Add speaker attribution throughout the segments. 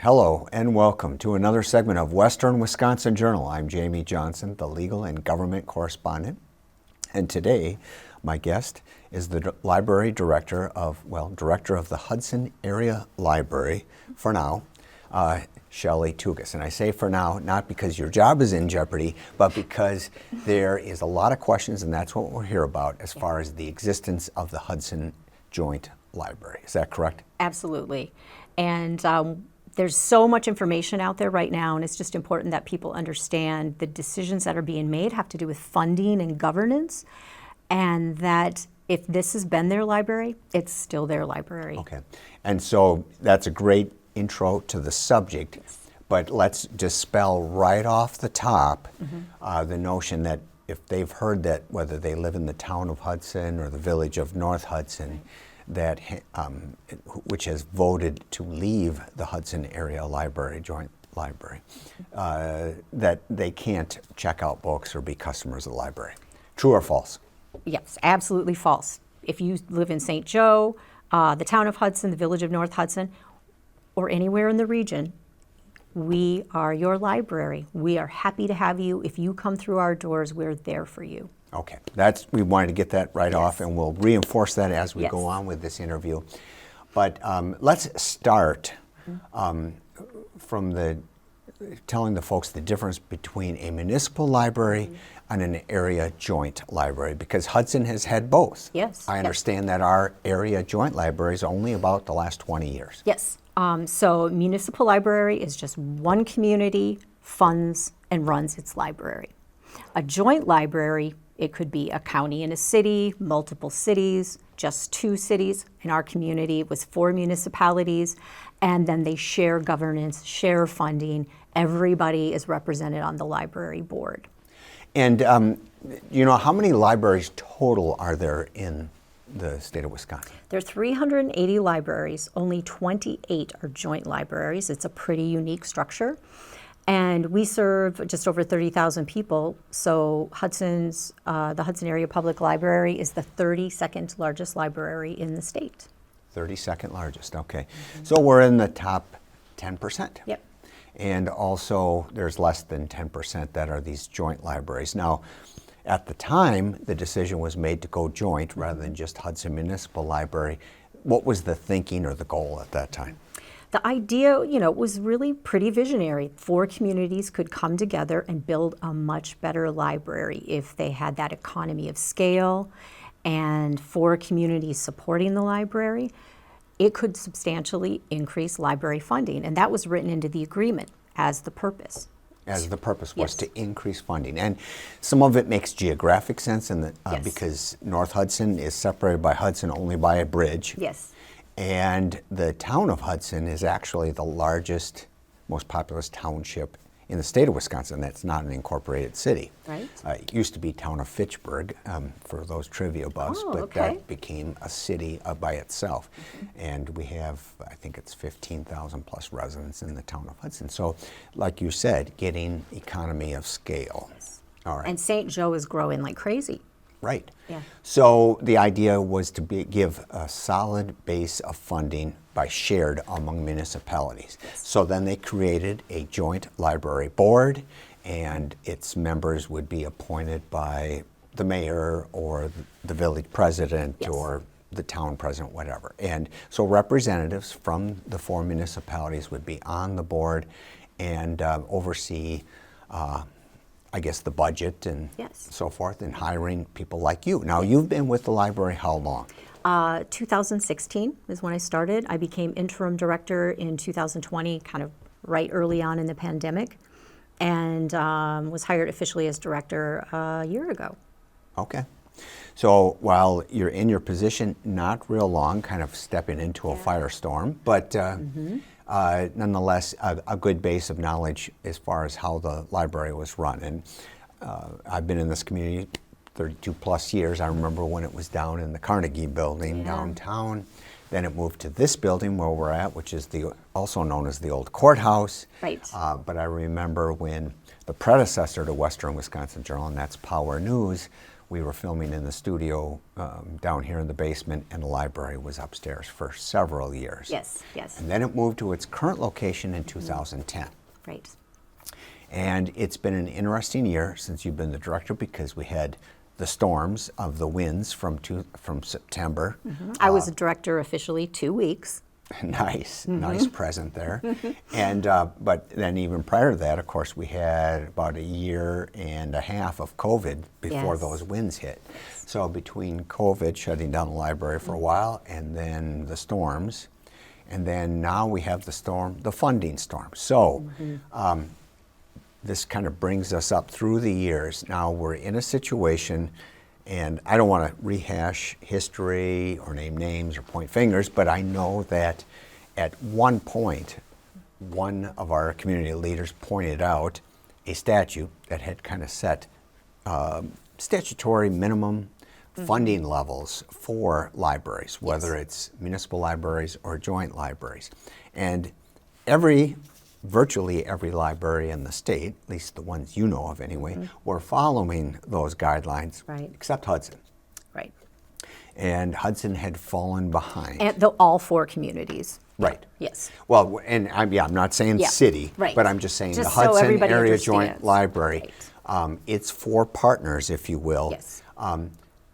Speaker 1: Hello and welcome to another segment of Western Wisconsin Journal. I'm Jamie Johnson, the legal and government correspondent. And today, my guest is the library director of the Hudson Area Library, for now, Shelly Tougas. And I say for now, not because your job is in jeopardy, but because there is a lot of questions, and that's what we'll hear about as far as the existence of the Hudson Joint Library. Is that correct?
Speaker 2: Absolutely. And there's so much information out there right now, and it's just important that people understand the decisions that are being made have to do with funding and governance, and that if this has been their library, it's still their library.
Speaker 1: Okay. And so that's a great intro to the subject, but let's dispel right off the top the notion that if they've heard that, whether they live in the town of Hudson or the village of North Hudson, that which has voted to leave the Hudson Area Library, Joint Library, that they can't check out books or be customers of the library. True or false?
Speaker 2: Yes, absolutely false. If you live in St. Joe, the town of Hudson, the village of North Hudson, or anywhere in the region, we are your library. We are happy to have you. If you come through our doors, we're there for you.
Speaker 1: Okay, we wanted to get that right off, and we'll reinforce that as we go on with this interview. But let's start from telling the folks the difference between a municipal library and an area joint library, because Hudson has had both.
Speaker 2: Yes.
Speaker 1: I understand that our area joint library is only about the last 20 years.
Speaker 2: Yes. So municipal library is just one community funds and runs its library. A joint library, it could be a county and a city, multiple cities, just 2 cities. In our community, it was 4 municipalities, and then they share governance, share funding. Everybody is represented on the library board.
Speaker 1: And how many libraries total are there in the state of Wisconsin?
Speaker 2: There are 380 libraries. Only 28 are joint libraries. It's a pretty unique structure. And we serve just over 30,000 people. So the Hudson Area Public Library is the 32nd largest library in the state.
Speaker 1: 32nd largest, okay. So we're in the top 10%.
Speaker 2: Yep.
Speaker 1: And also there's less than 10% that are these joint libraries. Now, at the time, the decision was made to go joint rather than just Hudson Municipal Library. What was the thinking or the goal at that time?
Speaker 2: The idea, was really pretty visionary. 4 communities could come together and build a much better library if they had that economy of scale, and 4 communities supporting the library. It could substantially increase library funding, and that was written into the agreement as the purpose.
Speaker 1: As the purpose was to increase funding. And some of it makes geographic sense because North Hudson is separated by Hudson only by a bridge.
Speaker 2: Yes.
Speaker 1: And the town of Hudson is actually the largest, most populous township in the state of Wisconsin that's not an incorporated city.
Speaker 2: Right.
Speaker 1: It used to be town of Fitchburg, for those trivia buffs, but that became a city by itself. And we have, I think it's 15,000 plus residents in the town of Hudson. So, like you said, getting economy of scale.
Speaker 2: Yes.
Speaker 1: All right.
Speaker 2: And St. Joe is growing like crazy.
Speaker 1: Right.
Speaker 2: Yeah.
Speaker 1: So the idea was to give a solid base of funding by shared among municipalities.
Speaker 2: Yes.
Speaker 1: So then they created a joint library board, and its members would be appointed by the mayor or the village president or the town president, whatever. And so representatives from the 4 municipalities would be on the board and oversee the budget and so forth, and hiring people like you. Now, you've been with the library how long?
Speaker 2: 2016 is when I started. I became interim director in 2020, kind of right early on in the pandemic, and was hired officially as director a year ago.
Speaker 1: Okay. So while you're in your position, not real long, kind of stepping into a firestorm, but nonetheless, a good base of knowledge as far as how the library was run. And I've been in this community 32 plus years. I remember when it was down in the Carnegie building downtown. Then it moved to this building where we're at, which is also known as the old courthouse.
Speaker 2: Right.
Speaker 1: But I remember when the predecessor to Western Wisconsin Journal, and that's Power News, we were filming in the studio down here in the basement, and the library was upstairs for several years.
Speaker 2: Yes, yes.
Speaker 1: And then it moved to its current location in 2010.
Speaker 2: Right.
Speaker 1: And it's been an interesting year since you've been the director, because we had the storms of the winds from September.
Speaker 2: I was a director officially 2 weeks.
Speaker 1: Nice present there. And but then even prior to that, of course, we had about a year and a half of COVID before
Speaker 2: Yes.
Speaker 1: those winds hit. So between COVID shutting down the library for a while, and then the storms, and then now we have the funding storm. So this kind of brings us up through the years. Now we're in a situation, and I don't want to rehash history or name names or point fingers, but I know that at one point, one of our community leaders pointed out a statute that had kind of set statutory minimum funding levels for libraries, whether it's municipal libraries or joint libraries. And virtually every library in the state, at least the ones you know of anyway, were following those guidelines,
Speaker 2: Right.
Speaker 1: except Hudson.
Speaker 2: Right.
Speaker 1: And Hudson had fallen behind.
Speaker 2: And all 4 communities.
Speaker 1: Right.
Speaker 2: Yes.
Speaker 1: Well, and I'm not saying
Speaker 2: Yeah,
Speaker 1: city,
Speaker 2: right.
Speaker 1: but I'm just saying
Speaker 2: Just
Speaker 1: the
Speaker 2: so
Speaker 1: Hudson
Speaker 2: everybody
Speaker 1: Area Joint
Speaker 2: understands.
Speaker 1: Library, its 4 partners, if you will,
Speaker 2: Yes.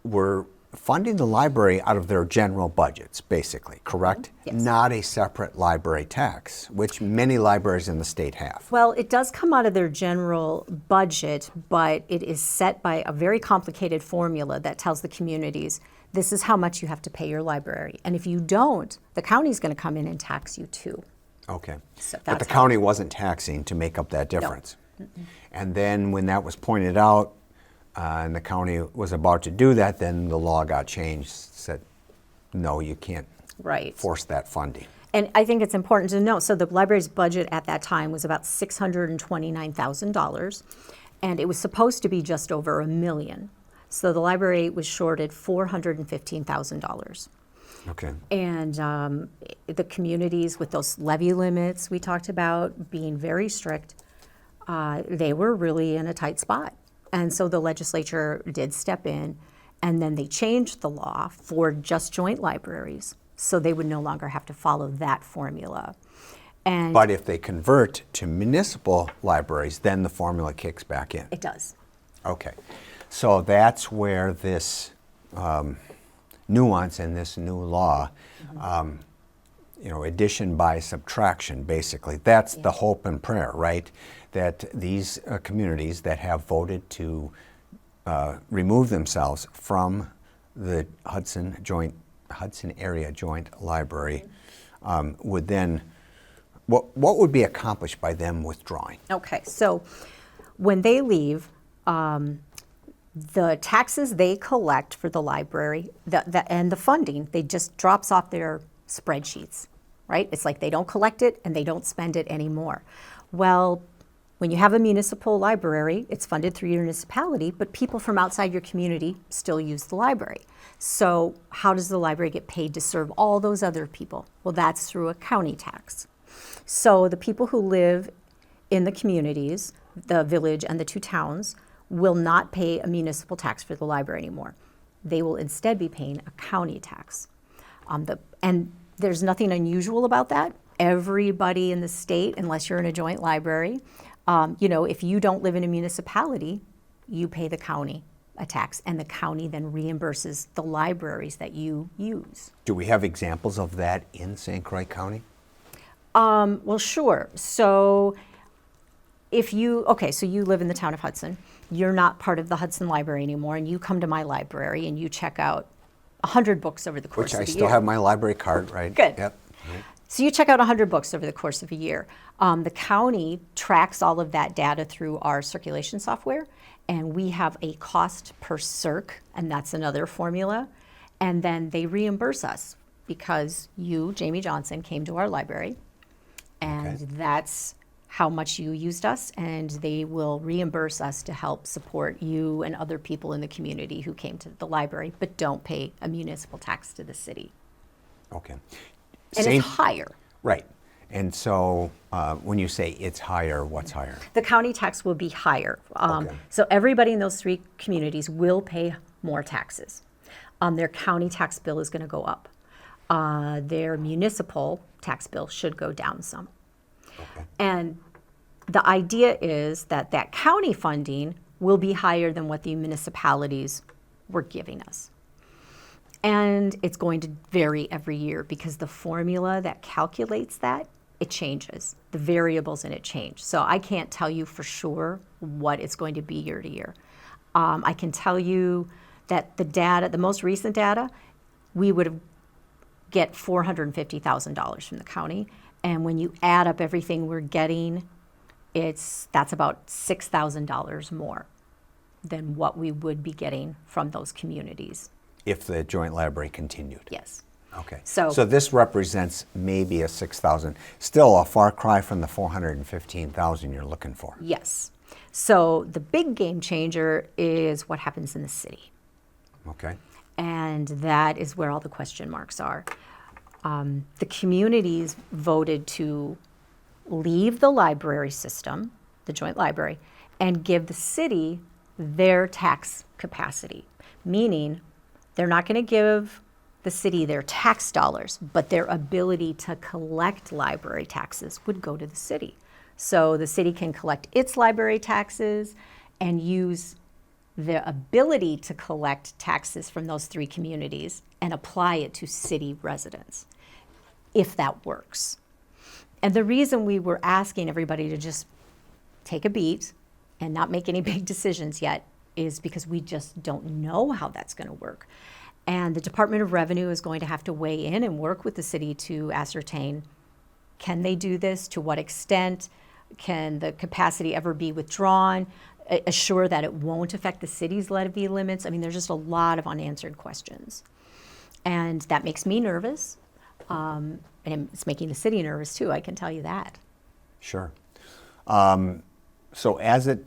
Speaker 1: were funding the library out of their general budgets, basically, correct?
Speaker 2: Yes.
Speaker 1: Not a separate library tax, which many libraries in the state have.
Speaker 2: Well, it does come out of their general budget, but it is set by a very complicated formula that tells the communities, this is how much you have to pay your library. And if you don't, the county's going to come in and tax you too.
Speaker 1: Okay.
Speaker 2: So
Speaker 1: But the
Speaker 2: that's how-
Speaker 1: county wasn't taxing to make up that difference. And then when that was pointed out, and the county was about to do that, then the law got changed, said, no, you can't
Speaker 2: Right.
Speaker 1: force that funding.
Speaker 2: And I think it's important to note, so the library's budget at that time was about $629,000, and it was supposed to be just over $1 million. So the library was shorted $415,000.
Speaker 1: Okay.
Speaker 2: And the communities with those levy limits we talked about being very strict, they were really in a tight spot. And so the legislature did step in, and then they changed the law for just joint libraries, so they would no longer have to follow that formula. And
Speaker 1: But if they convert to municipal libraries, then the formula kicks back in.
Speaker 2: it does.
Speaker 1: Okay. So that's where this nuance in this new law, addition by subtraction, basically. That's the hope and prayer, right? That these communities that have voted to remove themselves from the Hudson Area Joint Library would then, what would be accomplished by them withdrawing?
Speaker 2: Okay, so when they leave, the taxes they collect for the library and the funding, they just drops off their spreadsheets, right? It's like they don't collect it and they don't spend it anymore. Well, when you have a municipal library, it's funded through your municipality, but people from outside your community still use the library. So how does the library get paid to serve all those other people? Well, that's through a county tax. So the people who live in the communities, the village and the 2 towns, will not pay a municipal tax for the library anymore. They will instead be paying a county tax. And there's nothing unusual about that. Everybody in the state, unless you're in a joint library, if you don't live in a municipality, you pay the county a tax, and the county then reimburses the libraries that you use.
Speaker 1: Do we have examples of that in St. Croix County?
Speaker 2: Well, sure. So so you live in the town of Hudson. You're not part of the Hudson Library anymore, and you come to my library and you check out 100 books over the course
Speaker 1: Which
Speaker 2: of
Speaker 1: I
Speaker 2: a
Speaker 1: still
Speaker 2: year.
Speaker 1: have my library card, right?
Speaker 2: Good.
Speaker 1: Yep.
Speaker 2: So you check out 100 books over the course of a year. The county tracks all of that data through our circulation software, and we have a cost per circ, and that's another formula. And then they reimburse us because you, Jamie Johnson, came to our library, and that's how much you used us, and they will reimburse us to help support you and other people in the community who came to the library but don't pay a municipal tax to the city.
Speaker 1: Okay.
Speaker 2: And it's higher.
Speaker 1: Right. And so when you say it's higher, what's higher?
Speaker 2: The county tax will be higher.
Speaker 1: Okay.
Speaker 2: So everybody in those three communities will pay more taxes. Their county tax bill is going to go up. Their municipal tax bill should go down some.
Speaker 1: Okay.
Speaker 2: And the idea is that that county funding will be higher than what the municipalities were giving us. And it's going to vary every year because the formula that calculates that, it changes. The variables in it change. So I can't tell you for sure what it's going to be year to year. I can tell you that the data, the most recent data, we would get $450,000 from the county. And when you add up everything we're getting, that's about $6,000 more than what we would be getting from those communities.
Speaker 1: If the joint library continued?
Speaker 2: Yes.
Speaker 1: Okay.
Speaker 2: So
Speaker 1: this represents maybe a 6,000, still a far cry from the 415,000 you're looking for.
Speaker 2: Yes. So the big game changer is what happens in the city.
Speaker 1: Okay.
Speaker 2: And that is where all the question marks are. The communities voted to leave the library system, the joint library, and give the city their tax capacity, meaning they're not going to give the city their tax dollars, but their ability to collect library taxes would go to the city. So the city can collect its library taxes and use the ability to collect taxes from those three communities and apply it to city residents, if that works. And the reason we were asking everybody to just take a beat and not make any big decisions yet is because we just don't know how that's going to work. And the Department of Revenue is going to have to weigh in and work with the city to ascertain, can they do this? To what extent? Can the capacity ever be withdrawn? Assure that it won't affect the city's levy limits? I mean, there's just a lot of unanswered questions. And that makes me nervous. And it's making the city nervous too, I can tell you that.
Speaker 1: Sure. So as it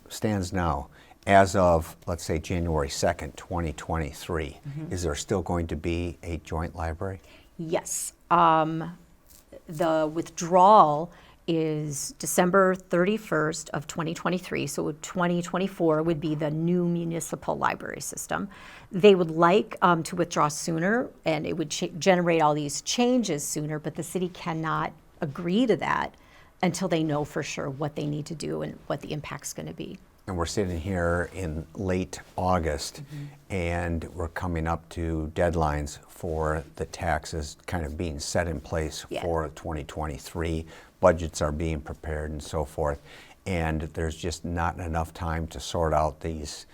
Speaker 1: stands now, as of, let's say, January 2nd, 2023, is there still going to be a joint library?
Speaker 2: Yes. The withdrawal is December 31st of 2023, so 2024 would be the new municipal library system. They would like to withdraw sooner, and it would generate all these changes sooner, but the city cannot agree to that until they know for sure what they need to do and what the impact's going to be.
Speaker 1: And we're sitting here in late August, and we're coming up to deadlines for the taxes kind of being set in place for 2023. Budgets are being prepared and so forth. And there's just not enough time to sort out these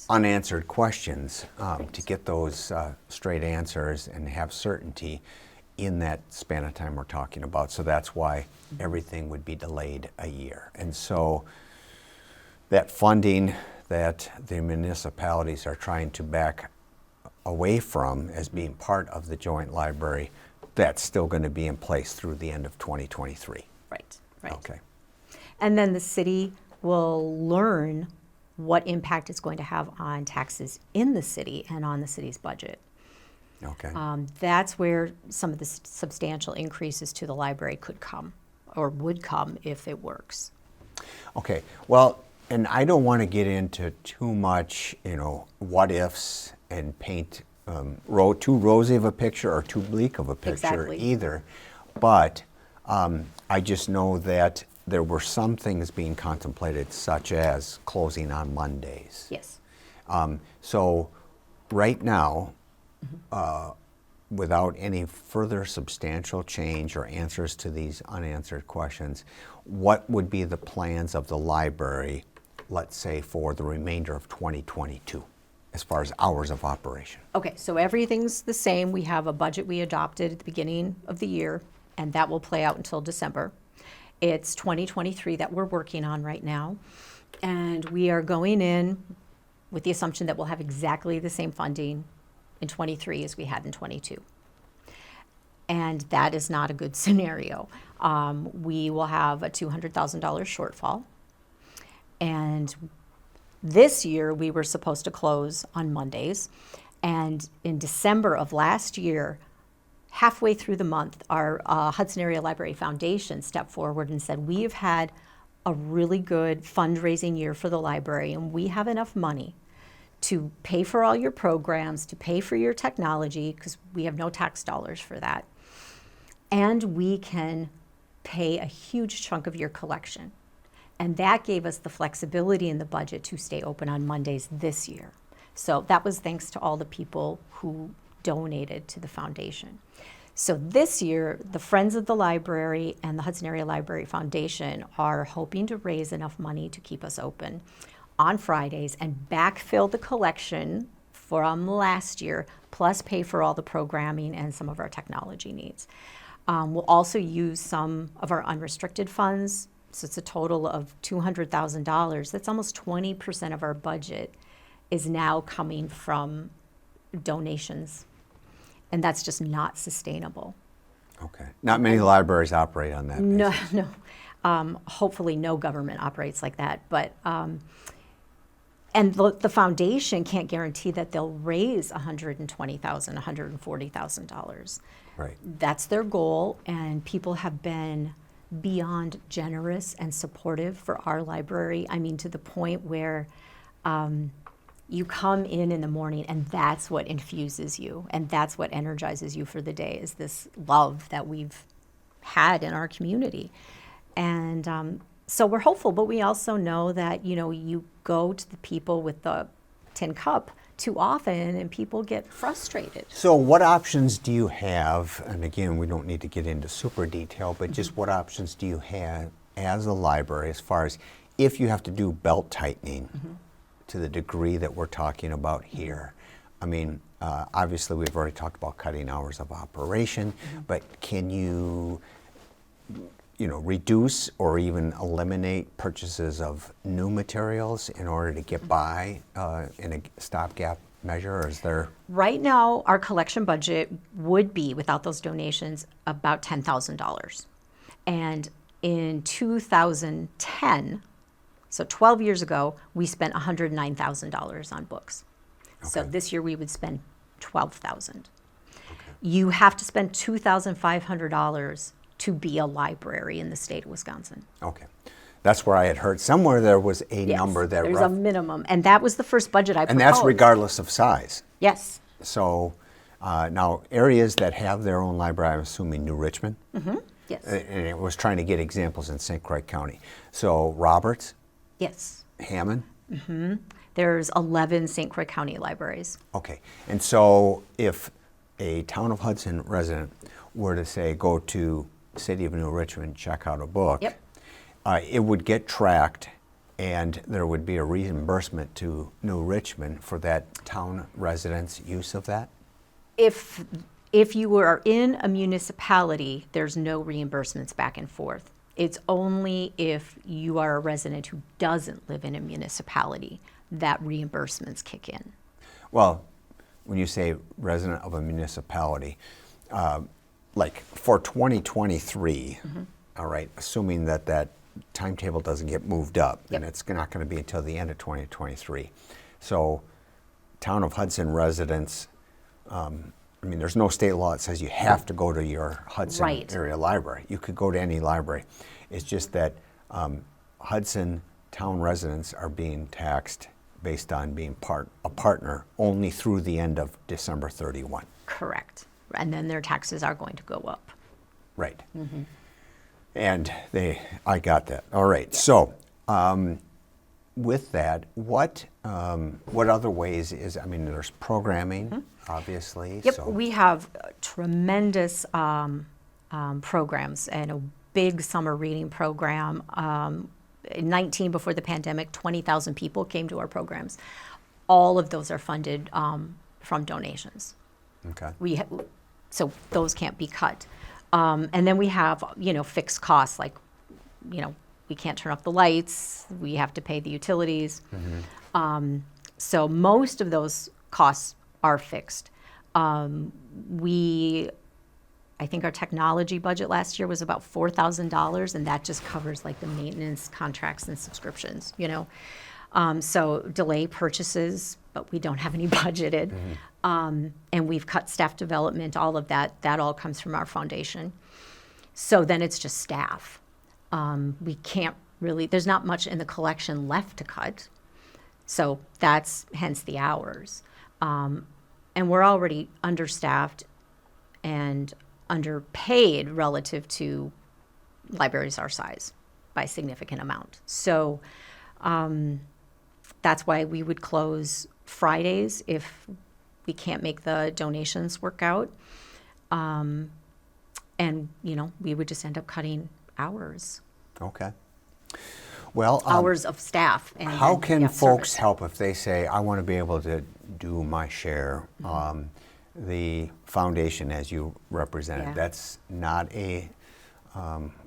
Speaker 1: unanswered questions to get those straight answers and have certainty in that span of time we're talking about. So that's why everything would be delayed a year. And so that funding that the municipalities are trying to back away from as being part of the joint library, that's still going to be in place through the end of 2023.
Speaker 2: Right.
Speaker 1: Okay.
Speaker 2: And then the city will learn what impact it's going to have on taxes in the city and on the city's budget.
Speaker 1: Okay.
Speaker 2: That's where some of the substantial increases to the library could come, or would come if it works.
Speaker 1: Okay. Well, and I don't want to get into too much, what ifs and paint too rosy of a picture or too bleak of a picture either. But I just know that there were some things being contemplated, such as closing on Mondays.
Speaker 2: Yes.
Speaker 1: So right now, without any further substantial change or answers to these unanswered questions, what would be the plans of the library, let's say, for the remainder of 2022, as far as hours of operation?
Speaker 2: Okay, so everything's the same. We have a budget we adopted at the beginning of the year, and that will play out until December. It's 2023 that we're working on right now, and we are going in with the assumption that we'll have exactly the same funding in 23 as we had in 22. And that is not a good scenario. We will have a $200,000 shortfall. And this year we were supposed to close on Mondays. And in December of last year, halfway through the month, our Hudson Area Library Foundation stepped forward and said, we have had a really good fundraising year for the library, and we have enough money to pay for all your programs, to pay for your technology, because we have no tax dollars for that. And we can pay a huge chunk of your collection. And that gave us the flexibility in the budget to stay open on Mondays this year. So that was thanks to all the people who donated to the foundation. So this year, the Friends of the Library and the Hudson Area Library Foundation are hoping to raise enough money to keep us open on Fridays and backfill the collection from last year, plus pay for all the programming and some of our technology needs. We'll also use some of our unrestricted funds. So it's a total of $200,000. That's almost 20% of our budget is now coming from donations. And that's just not sustainable.
Speaker 1: Okay. Not many libraries operate on that basis.
Speaker 2: No. Hopefully no government operates like that. But and the foundation can't guarantee that they'll raise $120,000, $140,000.
Speaker 1: Right.
Speaker 2: That's their goal, and people have been beyond generous and supportive for our library. I mean, to the point where you come in the morning and that's what infuses you and that's what energizes you for the day, is this love that we've had in our community. And so we're hopeful, but we also know that, you go to the people with the tin cup too often and people get frustrated.
Speaker 1: So what options do you have, and again, we don't need to get into super detail, but just what options do you have as a library as far as if you have to do belt tightening to the degree that we're talking about here? I mean, obviously we've already talked about cutting hours of operation, but can you reduce or even eliminate purchases of new materials in order to get by in a stopgap measure, or is there?
Speaker 2: Right now, our collection budget would be, without those donations, about $10,000. And in 2010, so 12 years ago, we spent $109,000 on books. Okay. So this year we would spend $12,000. Okay. You have to spend $2,500 to be a library in the state of Wisconsin.
Speaker 1: Okay. That's where I had heard somewhere there was a number that
Speaker 2: there's a minimum, and that was the first budget I proposed.
Speaker 1: And that's regardless of size.
Speaker 2: Yes.
Speaker 1: So now areas that have their own library, I'm assuming New Richmond.
Speaker 2: Yes.
Speaker 1: And it was trying to get examples in St. Croix County. So Roberts.
Speaker 2: Yes.
Speaker 1: Hammond.
Speaker 2: There's 11 St. Croix County libraries.
Speaker 1: Okay. And so if a Town of Hudson resident were to say go to City of New Richmond, check out a book, it would get tracked and there would be a reimbursement to New Richmond for that town residents' use of that?
Speaker 2: If you are in a municipality, there's no reimbursements back and forth. It's only if you are a resident who doesn't live in a municipality that reimbursements kick in.
Speaker 1: Well, when you say resident of a municipality, like for 2023, all right, assuming that timetable doesn't get moved up, and it's not going to be until the end of 2023. So Town of Hudson residents, there's no state law that says you have to go to your Hudson area library. You could go to any library. It's just that Hudson town residents are being taxed based on being a partner only through the end of December 31.
Speaker 2: Correct. And then their taxes are going to go up.
Speaker 1: Right. And I got that. All right. Yeah. So with that, what other ways there's programming, obviously.
Speaker 2: Yep,
Speaker 1: so.
Speaker 2: We have tremendous programs and a big summer reading program. In 19, before the pandemic, 20,000 people came to our programs. All of those are funded from donations.
Speaker 1: Okay.
Speaker 2: So those can't be cut. And then we have, fixed costs like, we can't turn off the lights, we have to pay the utilities. So most of those costs are fixed. I think our technology budget last year was about $4,000, and that just covers like the maintenance contracts and subscriptions, So delay purchases but we don't have any budgeted. And we've cut staff development, all of that. That all comes from our foundation. So then it's just staff. We can't really, there's not much in the collection left to cut. So that's hence the hours. And we're already understaffed and underpaid relative to libraries our size by a significant amount. So that's why we would close Fridays if we can't make the donations work out. And, we would just end up cutting hours.
Speaker 1: Okay. Well,
Speaker 2: Hours of staff. And
Speaker 1: how can
Speaker 2: yeah,
Speaker 1: folks
Speaker 2: service.
Speaker 1: help if they say, I want to be able to do my share? The foundation, as you represented,
Speaker 2: Yeah.
Speaker 1: that's not a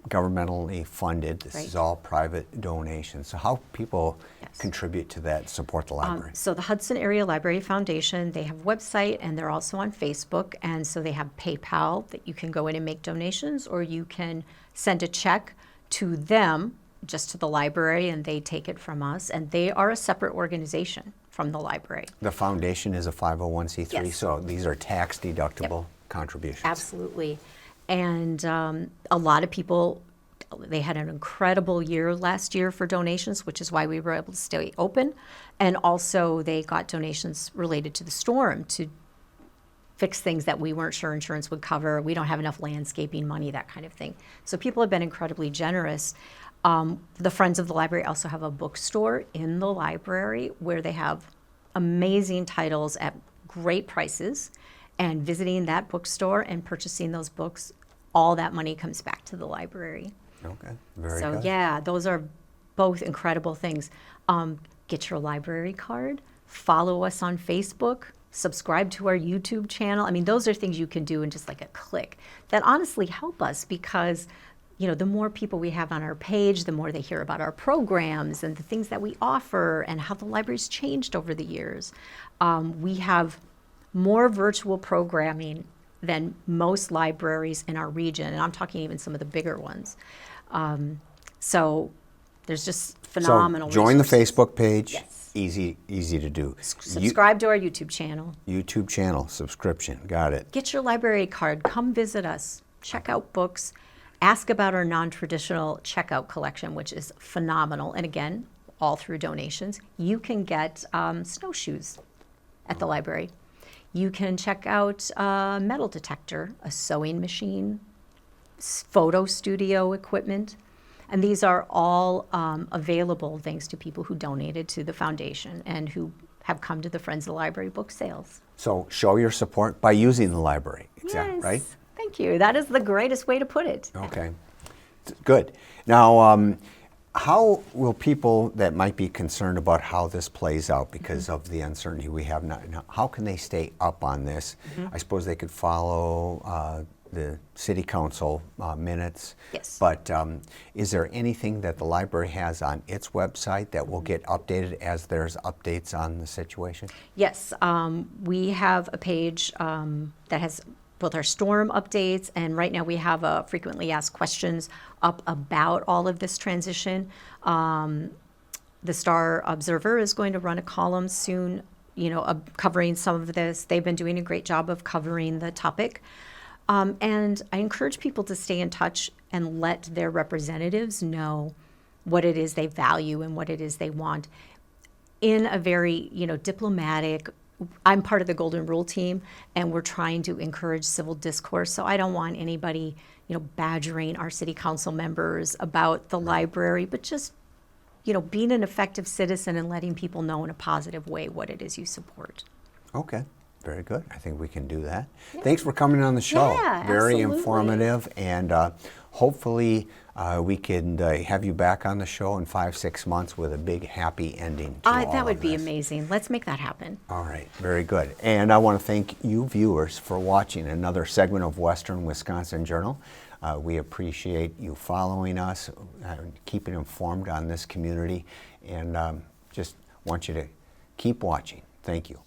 Speaker 1: governmentally funded. This is
Speaker 2: Right.
Speaker 1: all private donations. So how people
Speaker 2: Yes.
Speaker 1: contribute to that, support the library?
Speaker 2: So the Hudson Area Library Foundation, they have a website and they're also on Facebook. And so they have PayPal that you can go in and make donations, or you can send a check to them, just to the library, and they take it from us. And they are a separate organization from the library.
Speaker 1: The foundation is a 501c3,
Speaker 2: Yes.
Speaker 1: so these are tax deductible contributions.
Speaker 2: Absolutely. And a lot of people, they had an incredible year last year for donations, which is why we were able to stay open. And also they got donations related to the storm to fix things that we weren't sure insurance would cover. We don't have enough landscaping money, that kind of thing. So people have been incredibly generous. The Friends of the Library also have a bookstore in the library where they have amazing titles at great prices. And visiting that bookstore and purchasing those books, all that money comes back to the library.
Speaker 1: Okay, very
Speaker 2: So
Speaker 1: good.
Speaker 2: yeah, those are both incredible things. Get your library card, follow us on Facebook, subscribe to our YouTube channel. I mean, those are things you can do in just like a click that honestly help us, because the more people we have on our page, the more they hear about our programs and the things that we offer and how the library's changed over the years. We have more virtual programming than most libraries in our region, and I'm talking even some of the bigger ones. So there's just phenomenal
Speaker 1: So join the
Speaker 2: resources.
Speaker 1: Facebook page.
Speaker 2: Yes.
Speaker 1: Easy to do.
Speaker 2: Subscribe to our YouTube channel.
Speaker 1: YouTube channel subscription. Got it.
Speaker 2: Get your library card. Come visit us. Check out books. Ask about our non-traditional checkout collection, which is phenomenal. And again, all through donations. You can get snowshoes at the library. You can check out a metal detector, a sewing machine, photo studio equipment. And these are all available thanks to people who donated to the foundation and who have come to the Friends of the Library book sales.
Speaker 1: So show your support by using the library.
Speaker 2: Yes.
Speaker 1: Right?
Speaker 2: Thank you. That is the greatest way to put it.
Speaker 1: Okay. Good. Now, how will people that might be concerned about how this plays out because of the uncertainty we have now, how can they stay up on this? I suppose they could follow the city council minutes.
Speaker 2: Yes.
Speaker 1: But is there anything that the library has on its website that will get updated as there's updates on the situation?
Speaker 2: Yes, we have a page that has both our storm updates, and right now we have a frequently asked questions up about all of this transition. The Star Observer is going to run a column soon, covering some of this. They've been doing a great job of covering the topic. And I encourage people to stay in touch and let their representatives know what it is they value and what it is they want in a very, diplomatic. I'm part of the Golden Rule team, and we're trying to encourage civil discourse. So I don't want anybody, badgering our city council members about the library, but just, being an effective citizen and letting people know in a positive way what it is you support.
Speaker 1: Okay. Very good. I think we can do that. Yeah. Thanks for coming on the show.
Speaker 2: Yeah,
Speaker 1: Very
Speaker 2: absolutely.
Speaker 1: informative, and hopefully we can have you back on the show in 5-6 months with a big happy ending to all
Speaker 2: That would
Speaker 1: of
Speaker 2: be
Speaker 1: this.
Speaker 2: amazing. Let's make that happen.
Speaker 1: All right. Very good. And I want to thank you viewers for watching another segment of Western Wisconsin Journal. We appreciate you following us, keeping informed on this community, and just want you to keep watching. Thank you.